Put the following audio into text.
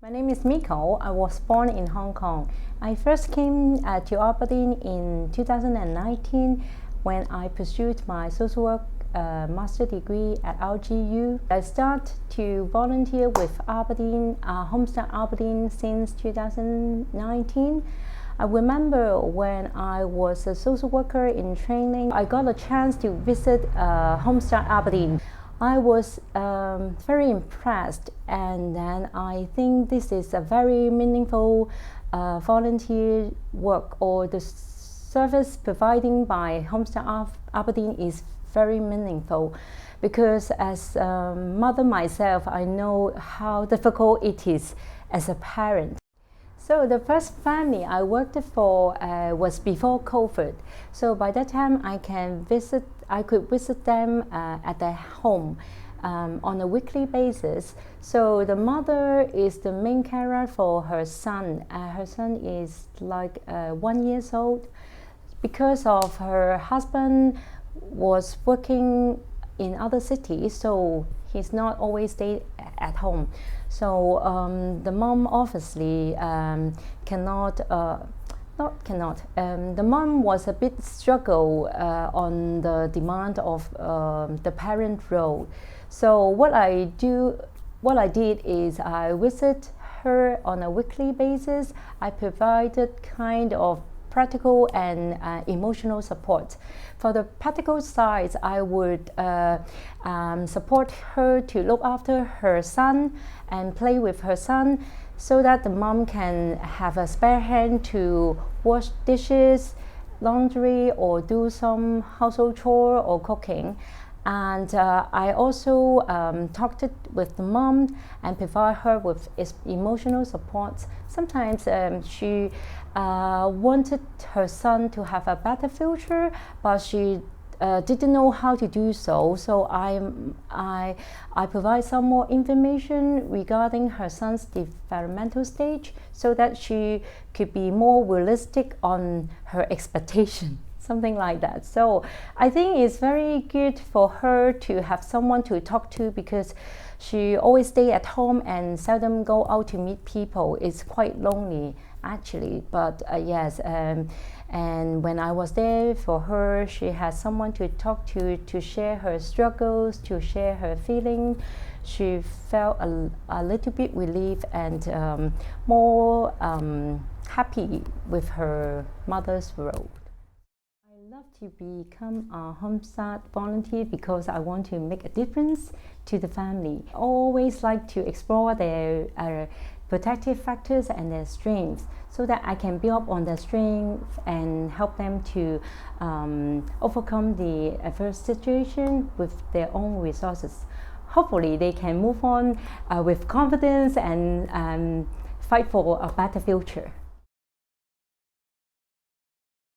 My name is Mikko. I was born in Hong Kong. I first came to Aberdeen in 2019 when I pursued my social work master degree at RGU. I started to volunteer with Aberdeen, Homestart Aberdeen since 2019. I remember when I was a social worker in training, I got a chance to visit Homestart Aberdeen. I was very impressed, and then I think this is a very meaningful volunteer work, or the service providing by Homestart Aberdeen is very meaningful, because as a mother myself, I know how difficult it is as a parent. So the first family I worked for was before COVID. So by that time I could visit them at their home on a weekly basis. So the mother is the main carer for her son. Her son is like 1 year old. Because of her husband was working in other cities, so he's not always stay at home. So the mom obviously cannot. The mom was a bit struggle on the demand of the parent role. So what I did is I visit her on a weekly basis. I provided kind of practical and emotional support. For the practical side, I would support her to look after her son and play with her son, so that the mom can have a spare hand to wash dishes, laundry, or do some household chore or cooking. And I also talked with the mom and provide her with emotional support. Sometimes she wanted her son to have a better future, but she didn't know how to do so. So I provide some more information regarding her son's developmental stage, so that she could be more realistic on her expectation. Something like that. So I think it's very good for her to have someone to talk to, because she always stay at home and seldom go out to meet people. It's quite lonely actually, but yes, and when I was there for her, she had someone to talk to share her struggles, to share her feeling. She felt a little bit relieved and more happy with her mother's role. I love to become a Homestart volunteer because I want to make a difference to the family. I always like to explore their protective factors and their strengths, so that I can build up on their strengths and help them to overcome the adverse situation with their own resources. Hopefully they can move on with confidence and fight for a better future.